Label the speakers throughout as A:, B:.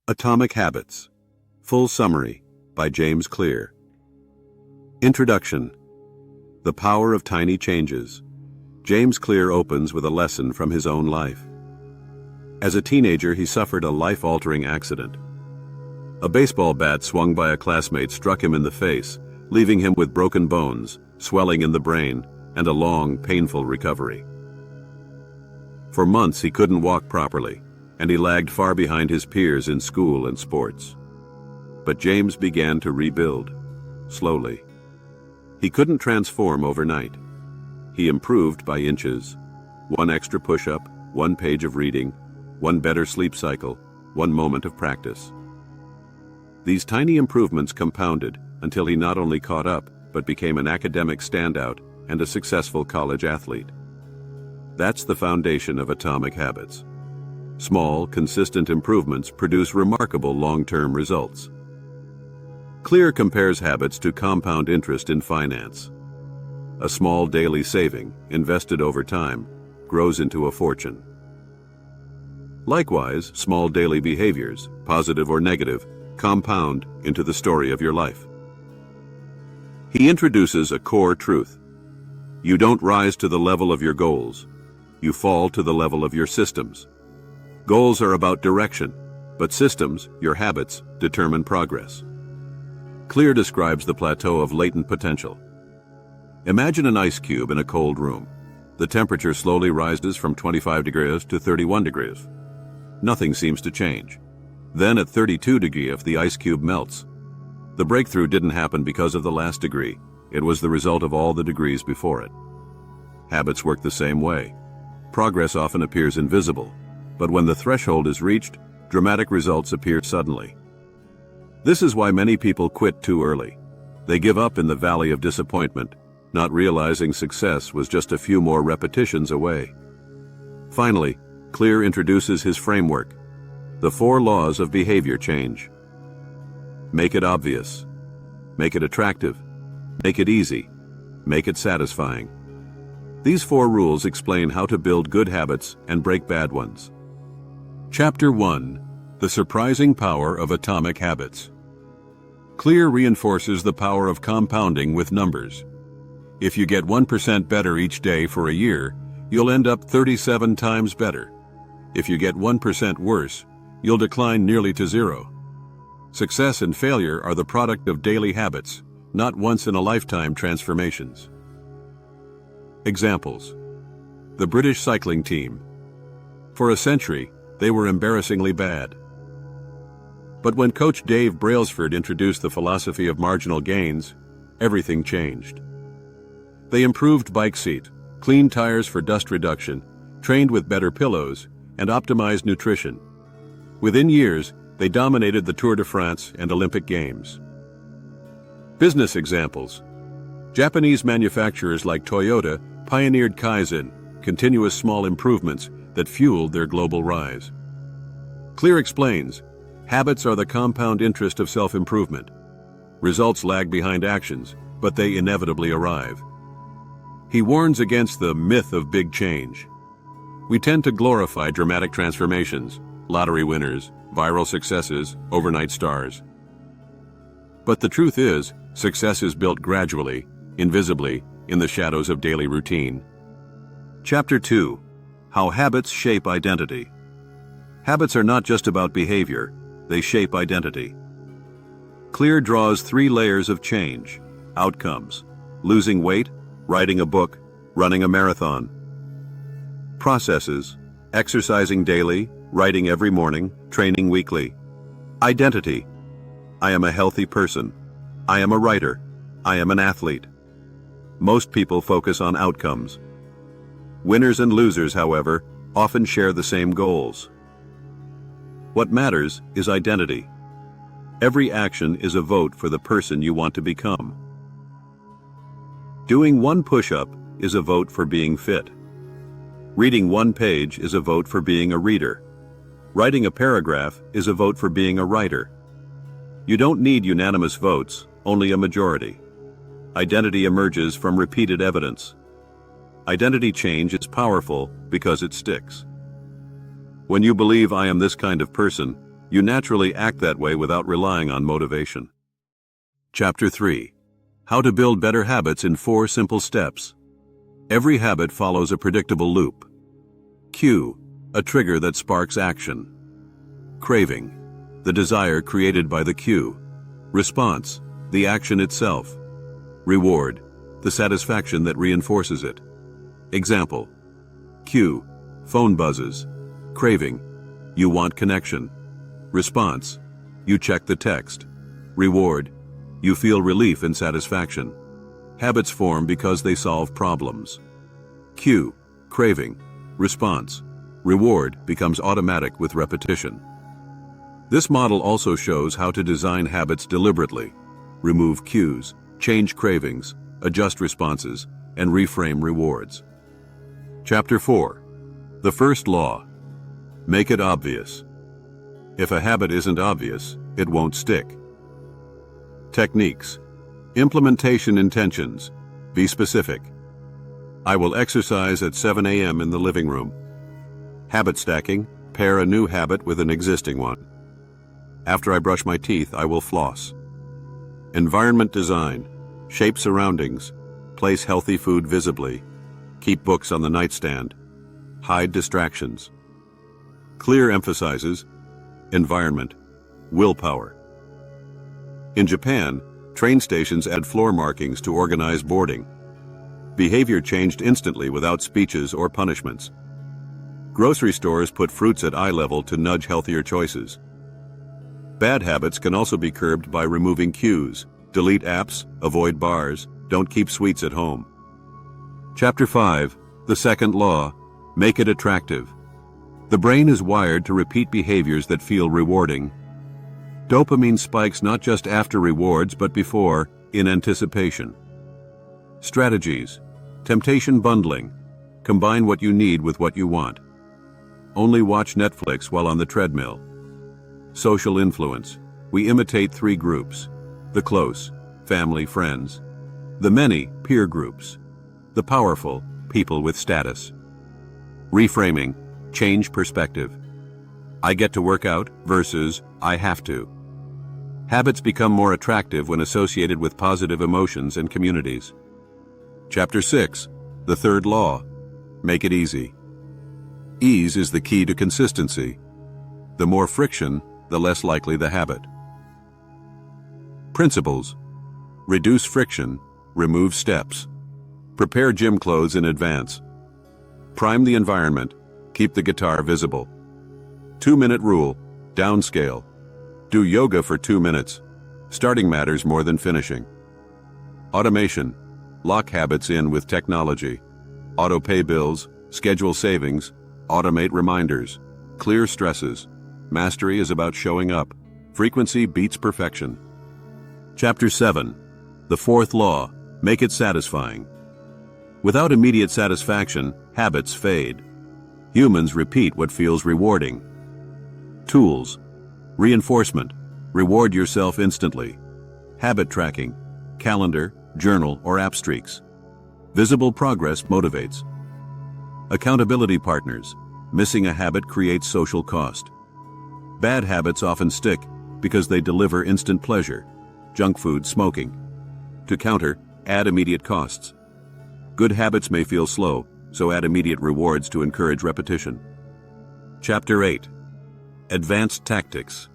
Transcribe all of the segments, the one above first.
A: Atomic Habits. Full Summary by James Clear. Introduction. The Power of Tiny Changes. James Clear opens with a lesson from his own life. As a teenager, he suffered a life-altering accident. A baseball bat swung by a classmate struck him in the face, leaving him with broken bones, swelling in the brain, and a long, painful recovery. For months, he couldn't walk properly, and he lagged far behind his peers in school and sports. But James began to rebuild, slowly. He couldn't transform overnight. He improved by inches. One extra push-up, one page of reading, one better sleep cycle, one moment of practice. These tiny improvements compounded until he not only caught up, but became an academic standout and a successful college athlete. That's the foundation of atomic habits. Small, consistent improvements produce remarkable long-term results. Clear compares habits to compound interest in finance. A small daily saving, invested over time, grows into a fortune. Likewise, small daily behaviors, positive or negative, compound into the story of your life. He introduces a core truth. You don't rise to the level of your goals. You fall to the level of your systems. Goals are about direction, but systems, your habits, determine progress. Clear describes the plateau of latent potential. Imagine an ice cube in a cold room. The temperature slowly rises from 25 degrees to 31 degrees. Nothing seems to change. Then at 32 degrees, the ice cube melts. The breakthrough didn't happen because of the last degree. It was the result of all the degrees before it. Habits work the same way. Progress often appears invisible, but when the threshold is reached, dramatic results appear suddenly. This is why many people quit too early. They give up in the valley of disappointment, not realizing success was just a few more repetitions away. Finally, Clear introduces his framework, the 4 laws of behavior change. Make it obvious. Make it attractive. Make it easy. Make it satisfying. These 4 rules explain how to build good habits and break bad ones. Chapter 1. The Surprising Power of Atomic Habits. Clear reinforces the power of compounding with numbers. If you get 1% better each day for a year, you'll end up 37 times better. If you get 1% worse, you'll decline nearly to 0. Success and failure are the product of daily habits, not once-in-a-lifetime transformations. Examples. The British cycling team. For a century, they were embarrassingly bad. But when Coach Dave Brailsford introduced the philosophy of marginal gains, everything changed. They improved bike seat, cleaned tires for dust reduction, trained with better pillows, and optimized nutrition. Within years, they dominated the Tour de France and Olympic Games. Business examples. Japanese manufacturers like Toyota pioneered Kaizen, continuous small improvements that fueled their global rise. Clear explains, habits are the compound interest of self-improvement. Results lag behind actions, but they inevitably arrive. He warns against the myth of big change. We tend to glorify dramatic transformations, lottery winners, viral successes, overnight stars. But the truth is, success is built gradually, invisibly, in the shadows of daily routine. Chapter 2. How Habits Shape Identity. Habits are not just about behavior, they shape identity. Clear draws 3 layers of change: outcomes, losing weight, writing a book, running a marathon. Processes, exercising daily, writing every morning, training weekly. Identity, I am a healthy person. I am a writer. I am an athlete. Most people focus on outcomes. Winners and losers, however, often share the same goals. What matters is identity. Every action is a vote for the person you want to become. Doing 1 push-up is a vote for being fit. Reading 1 page is a vote for being a reader. Writing a paragraph is a vote for being a writer. You don't need unanimous votes, only a majority. Identity emerges from repeated evidence. Identity change is powerful because it sticks. When you believe I am this kind of person, You naturally act that way without relying on motivation. Chapter 3. How to build better habits in 4 simple steps. Every habit follows a predictable loop. Cue, a trigger that sparks action. Craving, the desire created by the cue. Response, the action itself. Reward, the satisfaction that reinforces it. Example. Cue, phone buzzes. Craving, you want connection. Response, you check the text. Reward, you feel relief and satisfaction. Habits form because they solve problems. Cue, craving. Response, reward becomes automatic with repetition. This model also shows how to design habits deliberately. Remove cues, change cravings, adjust responses, and reframe rewards. Chapter 4. The first law. Make it obvious. If a habit isn't obvious, it won't stick. Techniques. Implementation intentions. Be specific. I will exercise at 7 a.m. in the living room. Habit stacking. Pair a new habit with an existing one. After I brush my teeth, I will floss. Environment design. Shape surroundings. Place healthy food visibly. Keep books on the nightstand. Hide distractions. Clear emphasizes environment, willpower. In Japan, train stations add floor markings to organize boarding. Behavior changed instantly without speeches or punishments. Grocery stores put fruits at eye level to nudge healthier choices. Bad habits can also be curbed by removing cues. Delete apps, avoid bars, don't keep sweets at home. Chapter 5. The second law. Make it attractive. The brain is wired to repeat behaviors that feel rewarding. Dopamine spikes not just after rewards but before, in anticipation. Strategies. Temptation bundling. Combine what you need with what you want. Only watch Netflix while on the treadmill. Social influence. We imitate 3 groups. The close, family, friends. The many, peer groups. The powerful, people with status. Reframing. Change perspective. I get to work out versus I have to. Habits become more attractive when associated with positive emotions and communities. Chapter 6. The third law. Make it easy. Ease is the key to consistency. The more friction, the less likely the habit. Principles. Reduce friction, remove steps. Prepare gym clothes in advance. Prime the environment, keep the guitar visible. 2-minute rule, downscale. Do yoga for 2 minutes. Starting matters more than finishing. Automation. Lock habits in with technology. Auto-pay bills, schedule savings, automate reminders. Clear stresses. Mastery is about showing up. Frequency beats perfection. Chapter 7. The fourth law. Make it satisfying. Without immediate satisfaction, habits fade. Humans repeat what feels rewarding. Tools. Reinforcement. Reward yourself instantly. Habit tracking. Calendar, journal, or app streaks. Visible progress motivates. Accountability partners. Missing a habit creates social cost. Bad habits often stick because they deliver instant pleasure. Junk food, smoking. To counter, add immediate costs. Good habits may feel slow, so add immediate rewards to encourage repetition. Chapter 8. Advanced tactics.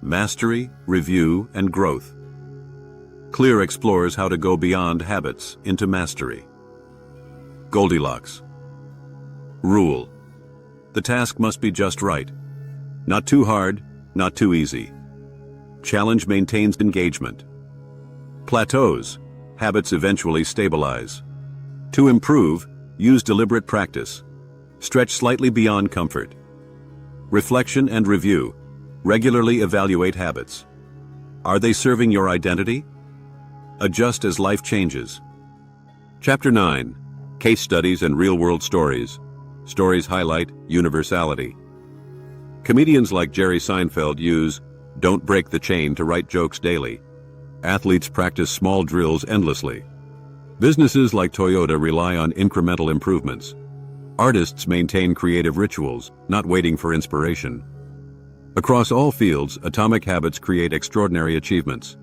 A: Mastery, review, and growth. Clear explores how to go beyond habits into mastery. Goldilocks. Rule. The task must be just right. Not too hard, not too easy. Challenge maintains engagement. Plateaus. Habits eventually stabilize. To improve, use deliberate practice. Stretch slightly beyond comfort. Reflection and review. Regularly evaluate habits. Are they serving your identity? Adjust as life changes. Chapter 9. Case studies and real-world stories. Stories highlight universality. Comedians like Jerry Seinfeld use "don't break the chain" to write jokes daily. Athletes practice small drills endlessly. Businesses like Toyota rely on incremental improvements. Artists maintain creative rituals, not waiting for inspiration. Across all fields, atomic habits create extraordinary achievements.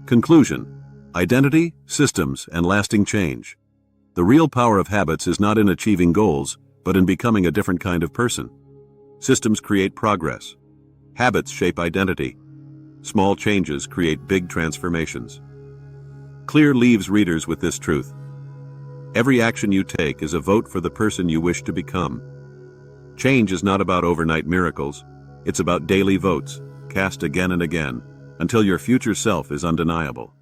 A: Conclusion: identity, systems, and lasting change. The real power of habits is not in achieving goals, but in becoming a different kind of person. Systems create progress. Habits shape identity. Small changes create big transformations. Clear leaves readers with this truth. Every action you take is a vote for the person you wish to become. Change is not about overnight miracles. It's about daily votes, cast again and again, until your future self is undeniable.